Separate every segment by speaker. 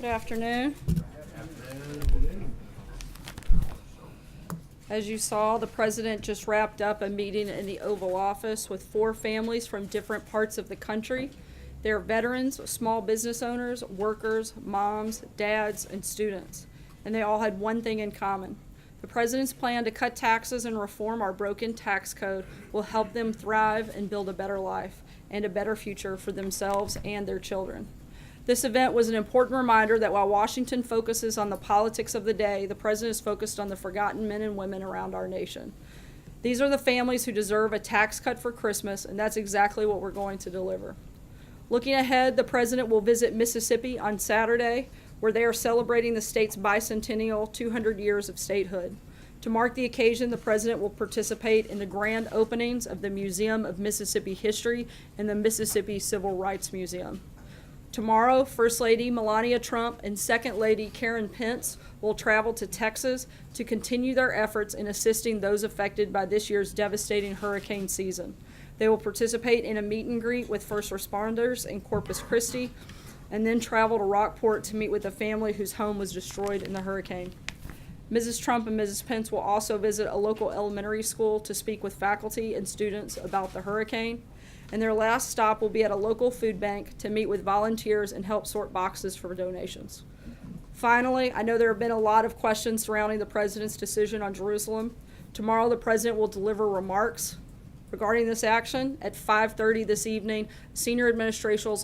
Speaker 1: Good afternoon. As you saw, the President just wrapped up a meeting in the Oval Office with 4 families from different parts of the country. They're veterans, small business owners, workers, moms, dads, and students. And they all had one thing in common. The President's plan to cut taxes and reform our broken tax code will help them thrive and build a better life and a better future for themselves and their children. This event was an important reminder that while Washington focuses on the politics of the day, the President is focused on the forgotten men and women around our nation. These are the families who deserve a tax cut for Christmas, and that's exactly what we're going to deliver. Looking ahead, the President will visit Mississippi on Saturday, where they are celebrating the state's bicentennial 200 years of statehood. To mark the occasion, the President will participate in the grand openings of the Museum of Mississippi History and the Mississippi Civil Rights Museum. Tomorrow, First Lady Melania Trump and Second Lady Karen Pence will travel to Texas to continue their efforts in assisting those affected by this year's devastating hurricane season. They will participate in a meet and greet with first responders in Corpus Christi and then travel to Rockport to meet with a family whose home was destroyed in the hurricane. Mrs. Trump and Mrs. Pence will also visit a local elementary school to speak with faculty and students about the hurricane. And their last stop will be at a local food bank to meet with volunteers and help sort boxes for donations. Finally, I know there have been a lot of questions surrounding the President's decision on Jerusalem. Tomorrow, the President will deliver remarks regarding this action. At 5:30 this evening, senior administration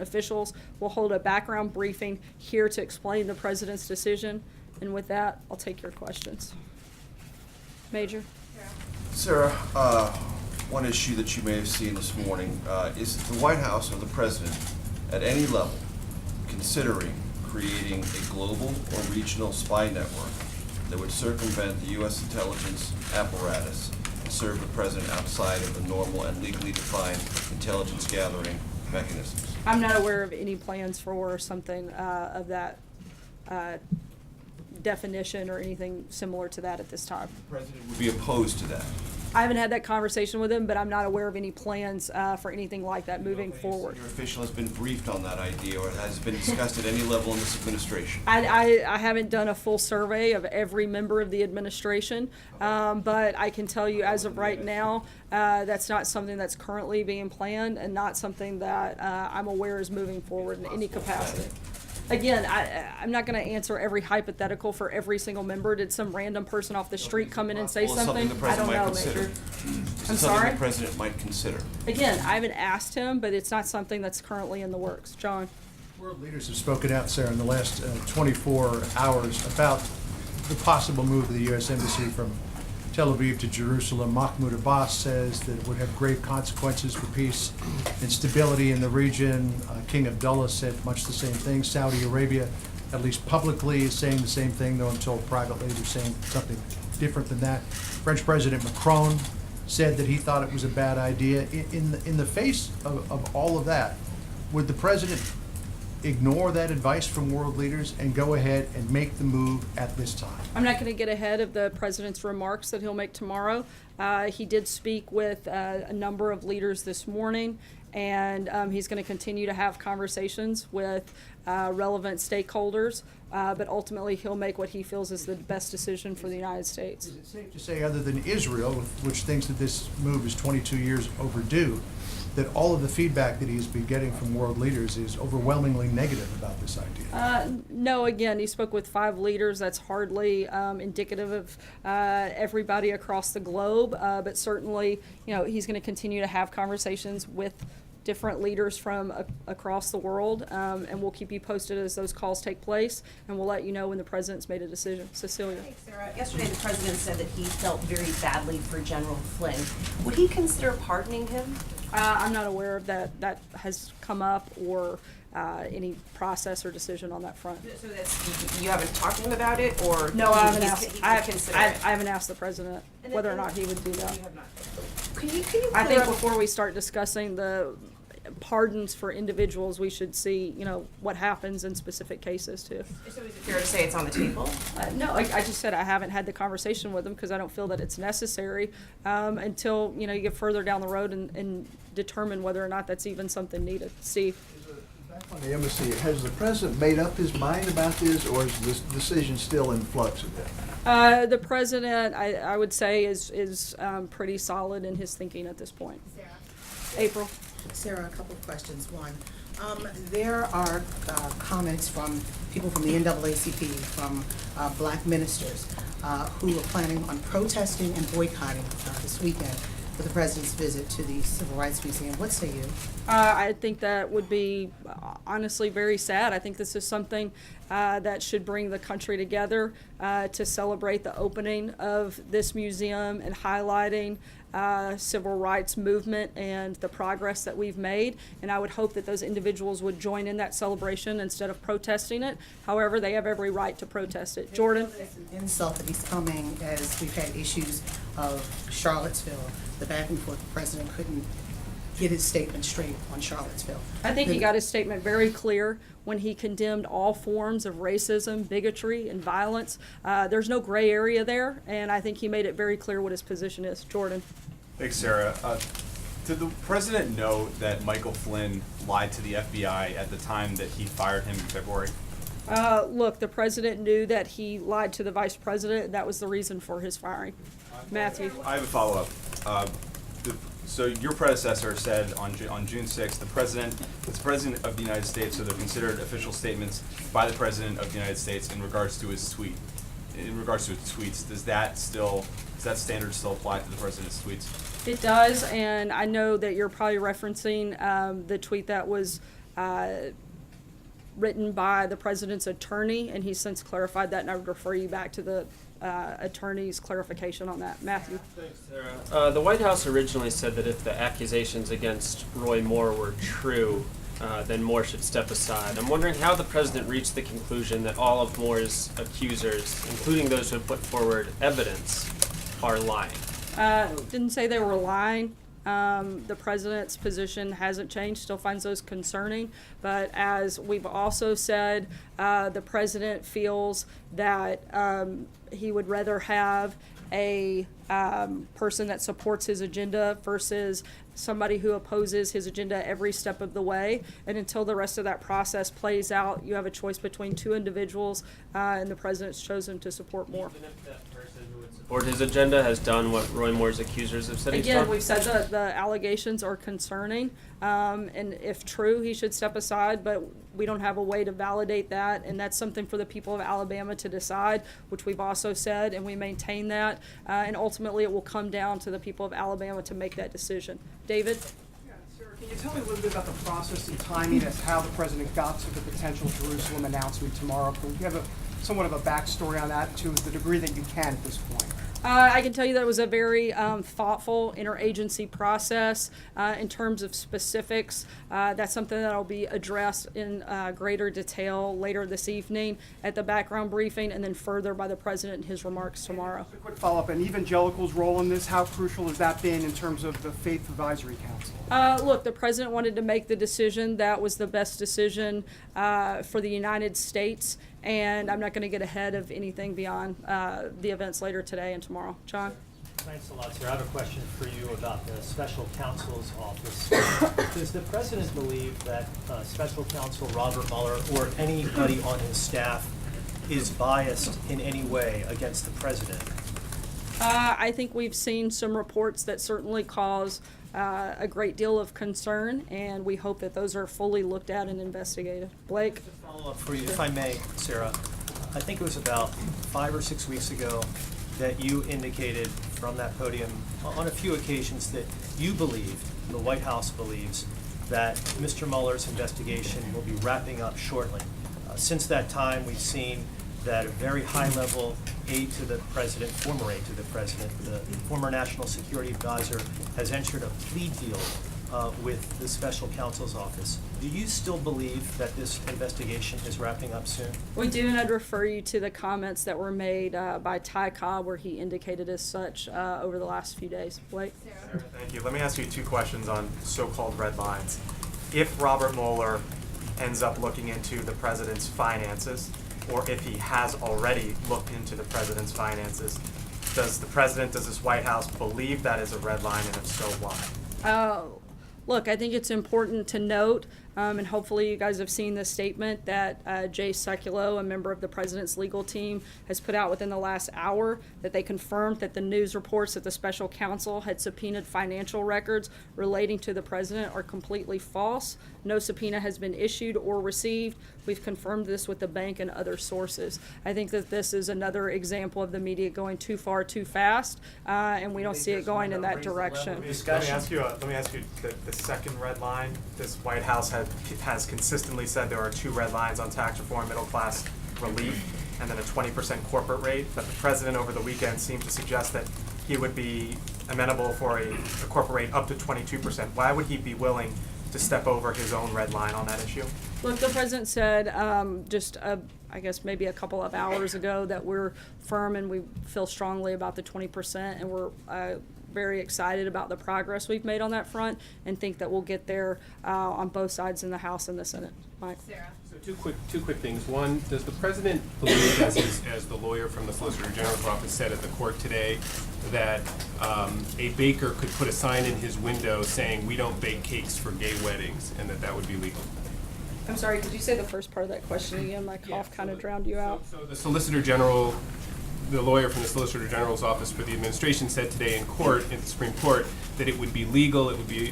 Speaker 1: officials will hold a background briefing here to explain the President's decision. And with that, I'll take your questions. Major?
Speaker 2: Sara, one issue that you may have seen this morning is the White House or the President at any level considering creating a global or regional spy network that would circumvent the U.S. intelligence apparatus and serve the President outside of the normal and legally defined intelligence gathering mechanisms?
Speaker 1: I'm not aware of any plans for something of that definition or anything similar to that at this time.
Speaker 2: The President would be opposed to that.
Speaker 1: I haven't had that conversation with him, but I'm not aware of any plans for anything like that moving forward.
Speaker 2: Your official has been briefed on that idea or has been discussed at any level in this administration?
Speaker 1: I haven't done a full survey of every member of the administration, but I can tell you as of right now, that's not something that's currently being planned and not something that I'm aware is moving forward in any capacity. Again, I'm not going to answer every hypothetical for every single member. Did some random person off the street come in and say something?
Speaker 2: The President
Speaker 1: I don't know,
Speaker 2: might consider.
Speaker 1: Major. I'm
Speaker 2: Something
Speaker 1: sorry?
Speaker 2: the President might consider.
Speaker 1: Again, I haven't asked him, but it's not something that's currently in the works. John?
Speaker 3: World leaders have spoken out, Sara, in the last 24 hours about the possible move of the U.S. Embassy from Tel Aviv to Jerusalem. Mahmoud Abbas says that it would have grave consequences for peace and stability in the region. King Abdullah said much the same thing. Saudi Arabia, at least publicly, is saying the same thing, though I'm told privately they're saying something different than that. French President Macron said that he thought it was a bad idea. In the face of all of that, would the President ignore that advice from world leaders and go ahead and make the move at this time?
Speaker 1: I'm not going to get ahead of the President's remarks that he'll make tomorrow. He did speak with a number of leaders this morning, and he's going to continue to have conversations with relevant stakeholders, but ultimately he'll make what he feels is the best decision for the United States.
Speaker 3: Is it safe to say, other than Israel, which thinks that this move is 22 years overdue, that all of the feedback that he's been getting from world leaders is overwhelmingly negative about this idea?
Speaker 1: No, again, he spoke with 5 leaders. That's hardly indicative of everybody across the globe, but certainly, he's going to continue to have conversations with different leaders from across the world, and we'll keep you posted as those calls take place, and we'll let you know when the President's made a decision. Cecilia.
Speaker 4: Hey, Sara. Yesterday, the President said that he felt very badly for General Flynn. Would he consider pardoning him?
Speaker 1: I'm not aware of that has come up or any process or decision on that front.
Speaker 4: So that's, you haven't talked to him about it, or
Speaker 1: No, I haven't
Speaker 4: he's-
Speaker 1: asked.
Speaker 4: he
Speaker 1: I
Speaker 4: would consider it?
Speaker 1: haven't asked the President whether or not he would do that.
Speaker 4: You have not. Can you
Speaker 1: I
Speaker 4: clear
Speaker 1: think
Speaker 4: up-
Speaker 1: before we start discussing the pardons for individuals, we should see, what happens in specific cases too.
Speaker 4: So is it fair to say it's on the table?
Speaker 1: No, I just said I haven't had the conversation with him because I don't feel that it's necessary until, you get further down the road and determine whether or not that's even something needed. Steve?
Speaker 3: Is a
Speaker 5: On the embassy, has the president made up his mind about this, or is this decision still in flux a bit?
Speaker 1: The president, I would say, is pretty solid in his thinking at this point.
Speaker 6: Sarah.
Speaker 1: April?
Speaker 6: Sarah, a couple of questions. One, there are comments from people from the NAACP, from black ministers, who are planning on protesting and boycotting this weekend for the president's visit to the Civil Rights Museum. What say you?
Speaker 1: I think that would be honestly very sad. I think this is something that should bring the country together to celebrate the opening of this museum and highlighting civil rights movement and the progress that we've made. And I would hope that those individuals would join in that celebration instead of protesting it. However, they have every right to protest it. Jordan?
Speaker 6: It's an insult that he's coming as we've had issues of Charlottesville, the back and forth. The president couldn't get his statement straight on Charlottesville.
Speaker 1: I think he got his statement very clear when he condemned all forms of racism, bigotry, and violence. There's no gray area there, and I think he made it very clear what his position is. Jordan?
Speaker 7: Thanks, Sarah. Did the president know that Michael Flynn lied to the FBI at the time that he fired him in February?
Speaker 1: Look, the president knew that he lied to the vice president, and that was the reason for his firing. Matthew?
Speaker 7: I have a follow-up. So your predecessor said on June 6th, it's the president of the United States, so they're considered official statements by the president of the United States in regards to his tweet. In regards to his tweets, does that standard still apply to the president's tweets?
Speaker 1: It does, and I know that you're probably referencing the tweet that was written by the president's attorney, and he's since clarified that, and I would refer you back to the attorney's clarification on that. Matthew?
Speaker 8: Thanks, Sarah. The White House originally said that if the accusations against Roy Moore were true, then Moore should step aside. I'm wondering how the president reached the conclusion that all of Moore's accusers, including those who have put forward evidence, are lying.
Speaker 1: Didn't say they were lying. The president's position hasn't changed, still finds those concerning. But as we've also said, the president feels that he would rather have a person that supports his agenda versus somebody who opposes his agenda every step of the way. And until the rest of that process plays out, you have a choice between two individuals, and the president's chosen to support Moore.
Speaker 8: Even if that person who would support his agenda has done what Roy Moore's accusers have said he's done?
Speaker 1: Again, we've said that the allegations are concerning, and if true, he should step aside, but we don't have a way to validate that, and that's something for the people of Alabama to decide, which we've also said, and we maintain that, and ultimately it will come down to the people of Alabama to make that decision. David?
Speaker 9: Yeah, Sarah, can you tell me a little bit about the process and timing as how the president got to the potential Jerusalem announcement tomorrow? Can you have somewhat of a backstory on that to the degree that you can at this point?
Speaker 1: I can tell you that it was a very thoughtful interagency process in terms of specifics. That's something that will be addressed in greater detail later this evening at the background briefing, and then further by the president in his remarks tomorrow.
Speaker 9: Just a quick follow-up, and evangelicals' role in this, how crucial has that been in terms of the Faith Advisory Council?
Speaker 1: Look, the president wanted to make the decision that was the best decision for the United States, and I'm not going to get ahead of anything beyond the events later today and tomorrow. John?
Speaker 10: Thanks a lot, sir. I have a question for you about the special counsel's office. Does the president believe that special counsel Robert Mueller or anybody on his staff is biased in any way against the president?
Speaker 1: I think we've seen some reports that certainly cause a great deal of concern, and we hope that those are fully looked at and investigated. Blake?
Speaker 10: Just a follow-up for you, if I may, Sarah. I think it was about 5 or 6 weeks ago that you indicated from that podium on a few occasions that you believed, the White House believes, that Mr. Mueller's investigation will be wrapping up shortly. Since that time, we've seen that a very high-level aide to the president, former aide to the president, the former national security advisor, has entered a plea deal with the special counsel's office. Do you still believe that this investigation is wrapping up soon?
Speaker 1: We do, and I'd refer you to the comments that were made by Ty Cobb, where he indicated as such over the last few days. Blake?
Speaker 11: Sarah, thank you. Let me ask you 2 questions on so-called red lines. If Robert Mueller ends up looking into the president's finances, or if he has already looked into the president's finances, does this White House believe that is a red line, and if so, why?
Speaker 1: Look, I think it's important to note And hopefully you guys have seen the statement that Jay Sekulow, a member of the president's legal team, has put out within the last hour, that they confirmed that the news reports that the special counsel had subpoenaed financial records relating to the president are completely false. No subpoena has been issued or received. We've confirmed this with the bank and other sources. I think that this is another example of the media going too far too fast, and we don't see it going in that direction.
Speaker 11: Let me ask you the second red line. This White House has consistently said there are 2 red lines on tax reform, middle class relief, and then a 20% corporate rate. But the president over the weekend seemed to suggest that he would be amenable for a corporate rate up to 22%. Why would he be willing to step over his own red line on that issue?
Speaker 1: Look, the president said I guess maybe a couple of hours ago that we're firm and we feel strongly about the 20%, and we're very excited about the progress we've made on that front, and think that we'll get there on both sides in the House and the Senate. Mike?
Speaker 4: Sara?
Speaker 12: So two quick things. One, does the president believe, as the lawyer from the Solicitor General's office said at the court today, that a baker could put a sign in his window saying, "We don't bake cakes for gay weddings," and that would be legal?
Speaker 1: I'm sorry, could you say the first part of that question again? My cough kind of drowned you out.
Speaker 12: So the Solicitor General, the lawyer from the Solicitor General's office for the administration, said today in court, in the Supreme Court, that it would be legal, it would be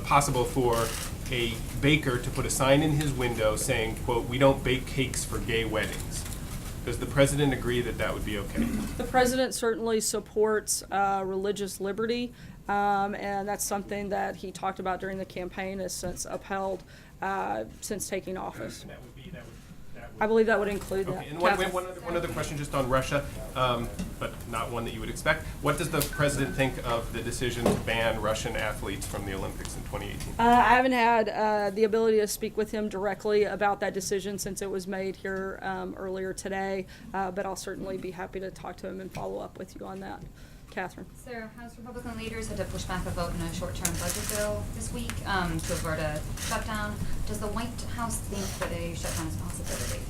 Speaker 12: possible for a baker to put a sign in his window saying, quote, "We don't bake cakes for gay weddings." Does the president agree that that would be okay?
Speaker 1: The president certainly supports religious liberty, and that's something that he talked about during the campaign, has since upheld since taking office.
Speaker 12: And that would
Speaker 1: I believe that would include that.
Speaker 12: Okay, and one other question just on Russia, but not one that you would expect. What does the president think of the decision to ban Russian athletes from the Olympics in 2018?
Speaker 1: I haven't had the ability to speak with him directly about that decision since it was made here earlier today, but I'll certainly be happy to talk to him and follow up with you on that. Catherine.
Speaker 13: Sara, House Republican leaders had to push back a vote in a short-term budget bill this week to avert a shutdown. Does the White House think that a shutdown is a possibility?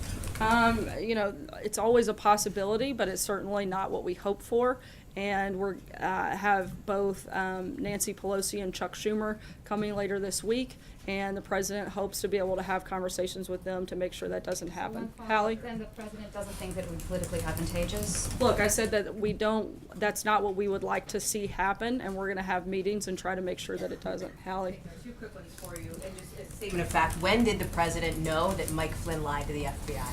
Speaker 1: It's always a possibility, but it's certainly not what we hope for. And we're have both Nancy Pelosi and Chuck Schumer coming later this week, and the president hopes to be able to have conversations with them to make sure that doesn't happen. Hallie?
Speaker 13: Then the president doesn't think that it would be politically advantageous?
Speaker 1: Look, I said that that's not what we would like to see happen, and we're going to have meetings and try to make sure that it doesn't. Hallie?
Speaker 4: 2 quick ones for you, and just a statement of fact. When did the president know that Mike Flynn lied to the FBI?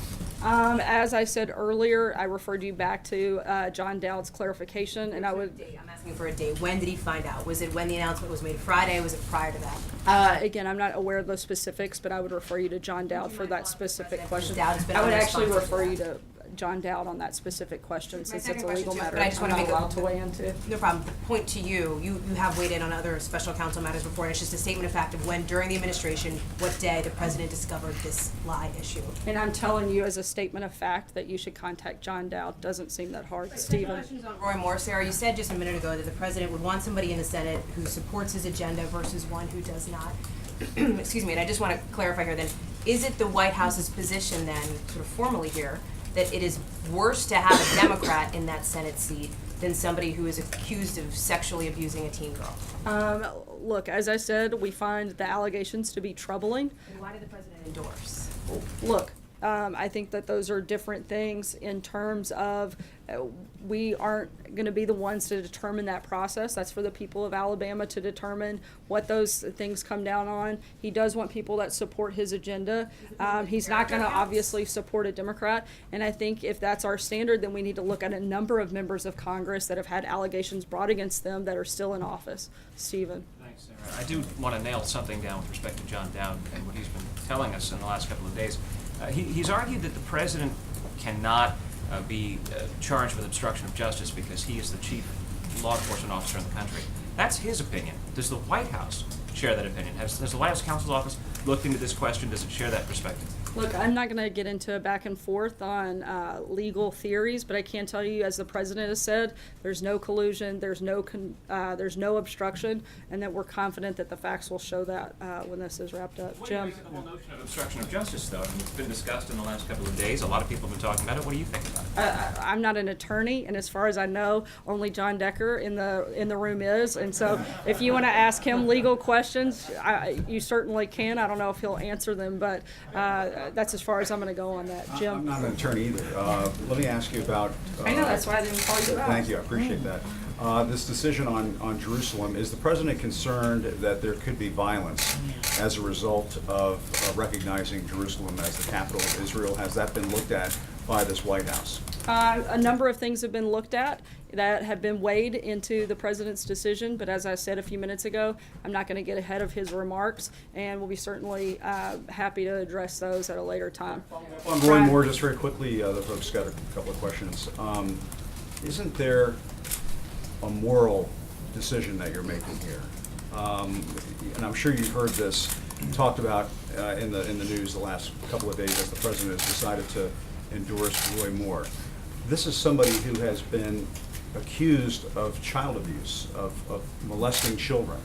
Speaker 1: As I said earlier, I referred you back to John Dowd's clarification, and I would.
Speaker 4: I'm asking for a date. When did he find out? Was it when the announcement was made Friday? Was it prior to that?
Speaker 1: Again, I'm not aware of those specifics, but I would refer you to John Dowd for that specific question.
Speaker 4: Dowd has been
Speaker 1: I would actually
Speaker 4: unresponsive
Speaker 1: refer
Speaker 4: to
Speaker 1: you to John Dowd on that specific question, since it's a
Speaker 4: question
Speaker 1: legal
Speaker 4: too,
Speaker 1: matter.
Speaker 4: but I just want to
Speaker 1: I'm
Speaker 4: make
Speaker 1: not
Speaker 4: a
Speaker 1: allowed to weigh into.
Speaker 4: No problem. The point to you have weighed in on other special counsel matters before, and it's just a statement of fact of when, during the administration, what day the president discovered this lie issue.
Speaker 1: And I'm telling you as a statement of fact that you should contact John Dowd. Doesn't seem that hard. Stephen.
Speaker 4: Questions on Roy Moore. Sara, you said just a minute ago that the president would want somebody in the Senate who supports his agenda versus one who does not. Excuse me, and I just want to clarify here then, is it the White House's position then, sort of formally here, that it is worse to have a Democrat in that Senate seat than somebody who is accused of sexually abusing a teen girl?
Speaker 1: Look, as I said, we find the allegations to be troubling.
Speaker 4: And why did the president endorse?
Speaker 1: Look, I think that those are different things in terms of we aren't going to be the ones to determine that process. That's for the people of Alabama to determine what those things come down on. He does want people that support his agenda. He's not going to obviously support a Democrat. And I think if that's our standard, then we need to look at a number of members of Congress that have had allegations brought against them that are still in office. Stephen.
Speaker 14: Thanks, Sara. I do want to nail something down with respect to John Dowd and what he's been telling us in the last couple of days. He's argued that the president cannot be charged with obstruction of justice because he is the chief law enforcement officer in the country. That's his opinion. Does the White House share that opinion? Has the White House counsel's office looked into this question? Does it share that perspective?
Speaker 1: Look, I'm not going to get into a back and forth on legal theories, but I can tell you, as the president has said, there's no collusion, there's no obstruction, and that we're confident that the facts will show that when this is wrapped up.
Speaker 14: What do you
Speaker 1: Jim?
Speaker 14: think of the whole notion of obstruction of justice, though? I mean, it's been discussed in the last couple of days. A lot of people have been talking about it. What do you think about it?
Speaker 1: I'm not an attorney, and as far as I know, only John Decker in the room is. And so, if you want to ask him legal questions, you certainly can. I don't know if he'll answer them, but that's as far as I'm going to go on that. Jim.
Speaker 15: I'm not an attorney either. Let me ask you about.
Speaker 1: I know, that's why I didn't call you out.
Speaker 15: Thank you, I appreciate that. This decision on Jerusalem, is the president concerned that there could be violence as a result of recognizing Jerusalem as the capital of Israel? Has that been looked at by this White House?
Speaker 1: A number of things have been looked at that have been weighed into the president's decision, but as I said a few minutes ago, I'm not going to get ahead of his remarks, and we'll be certainly happy to address those at a later time.
Speaker 15: On Roy Moore, just very quickly, the folks got a couple of questions. Isn't there a moral decision that you're making here? And I'm sure you've heard this talked about in the news the last couple of days as the president has decided to endorse Roy Moore. This is somebody who has been accused of child abuse, of molesting children.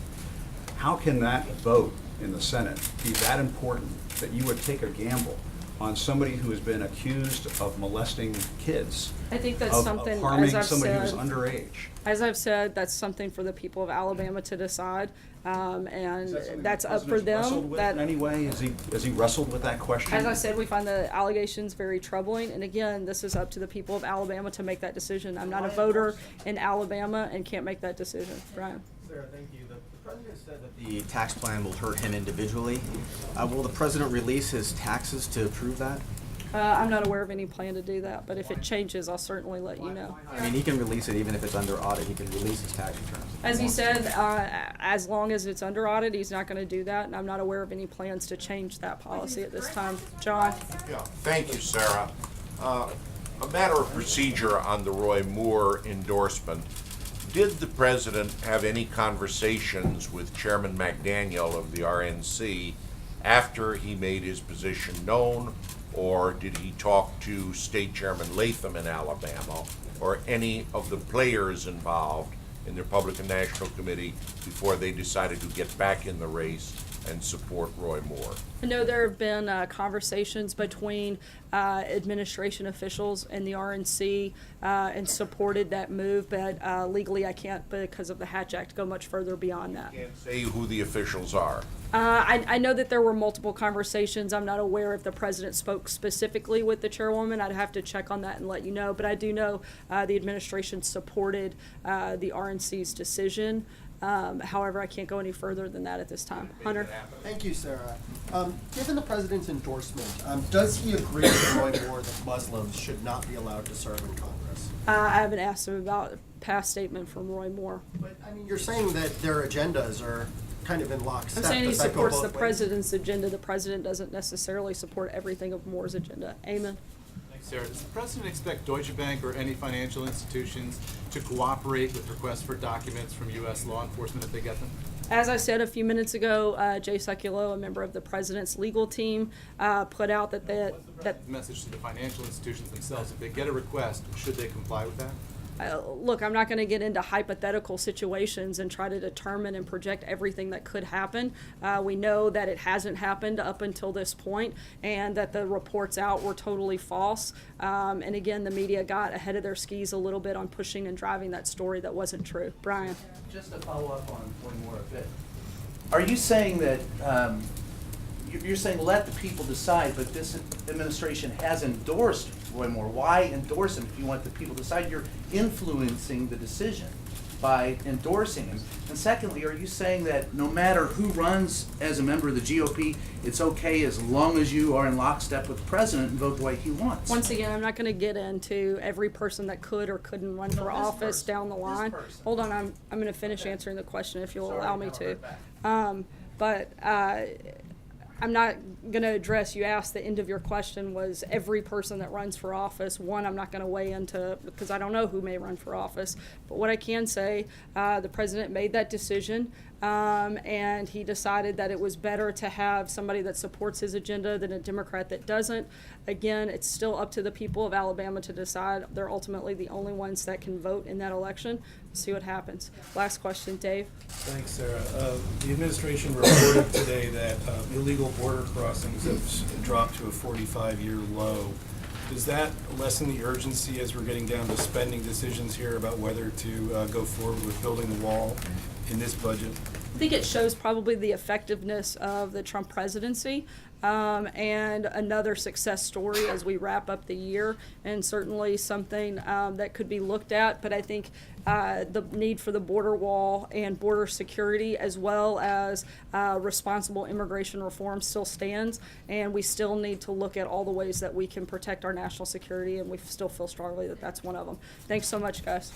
Speaker 15: How can that vote in the Senate be that important that you would take a gamble on somebody who has been accused of molesting kids?
Speaker 1: I think that's something,
Speaker 15: of harming
Speaker 1: as I've
Speaker 15: somebody
Speaker 1: said,
Speaker 15: who's underage.
Speaker 1: As I've said, that's something for the people of Alabama to decide, and that's up for them.
Speaker 15: Wrestled with in any way? Has he wrestled with that question?
Speaker 1: As I said, we find the allegations very troubling, and again, this is up to the people of Alabama to make that decision. I'm not a voter in Alabama and can't make that decision. Brian.
Speaker 16: Sarah, thank you. The president said that the tax plan will hurt him individually. Will the president release his taxes to prove that?
Speaker 1: I'm not aware of any plan to do that, but if it changes, I'll certainly let you know.
Speaker 16: I mean, he can release it even if it's under audit. He can release his tax returns.
Speaker 1: As he said, as long as it's under audit, he's not going to do that, and I'm not aware of any plans to change that policy at this time. John?
Speaker 17: Yeah, thank you, Sarah. A matter of procedure on the Roy Moore endorsement. Did the president have any conversations with Chairman McDaniel of the RNC after he made his position known, or did he talk to State Chairman Latham in Alabama, or any of the players involved in the Republican National Committee before they decided to get back in the race and support Roy Moore?
Speaker 1: I know there have been conversations between administration officials and the RNC and supported that move, but legally I can't, because of the Hatch Act, go much further beyond that.
Speaker 17: You can't say who the officials are.
Speaker 1: I know that there were multiple conversations. I'm not aware if the president spoke specifically with the chairwoman. I'd have to check on that and let you know, but I do know the administration supported the RNC's decision. However, I can't go any further than that at this time. Hunter?
Speaker 18: Thank you, Sarah. Given the president's endorsement, does he agree with Roy Moore that Muslims should not be allowed to serve in Congress?
Speaker 1: I haven't asked him about a past statement from Roy Moore.
Speaker 18: But, I mean, you're saying that their agendas are kind of in lockstep.
Speaker 1: I'm saying he
Speaker 18: Does that go
Speaker 1: supports
Speaker 18: both
Speaker 1: the
Speaker 18: ways?
Speaker 1: president's agenda. The president doesn't necessarily support everything of Moore's agenda. Amen.
Speaker 19: Thanks, Sarah. Does the president expect Deutsche Bank or any financial institutions to cooperate with requests for documents from U.S. law enforcement if they get them?
Speaker 1: As I said a few minutes ago, Jay Sekulow, a member of the president's legal team, put out that
Speaker 19: Message to the financial institutions themselves, if they get a request, should they comply with that?
Speaker 1: look, I'm not going to get into hypothetical situations and try to determine and project everything that could happen. We know that it hasn't happened up until this point, and that the reports out were totally false. And again, the media got ahead of their skis a little bit on pushing and driving that story that wasn't true. Brian?
Speaker 20: Just to follow up on one more a bit. Are you saying that, you're saying let the people decide, but this administration has endorsed Roy Moore? Why endorse him if you want the people to decide? You're influencing the decision by endorsing him. And secondly, are you saying that no matter who runs as a member of the GOP, it's okay as long as you are in lockstep with the president and vote the way he wants?
Speaker 1: Once again, I'm not going to get into every person that could or couldn't run for office down the line. Hold on, I'm going to finish answering the question if you'll allow me to. I'm not going to address, you asked, the end of your question was every person that runs for office. One, I'm not going to weigh into because I don't know who may run for office. But what I can say, the president made that decision. And he decided that it was better to have somebody that supports his agenda than a Democrat that doesn't. Again, it's still up to the people of Alabama to decide. They're ultimately the only ones that can vote in that election. See what happens. Last question, Dave.
Speaker 21: Thanks, Sarah. The administration reported today that illegal border crossings have dropped to a 45-year low. Does that lessen the urgency as we're getting down to spending decisions here about whether to go forward with building the wall in this budget?
Speaker 1: I think it shows probably the effectiveness of the Trump presidency, and another success story as we wrap up the year, and certainly something that could be looked at. But I think the need for the border wall and border security, as well as responsible immigration reform, still stands, and we still need to look at all the ways that we can protect our national security, and we still feel strongly that that's one of them. Thanks so much, guys.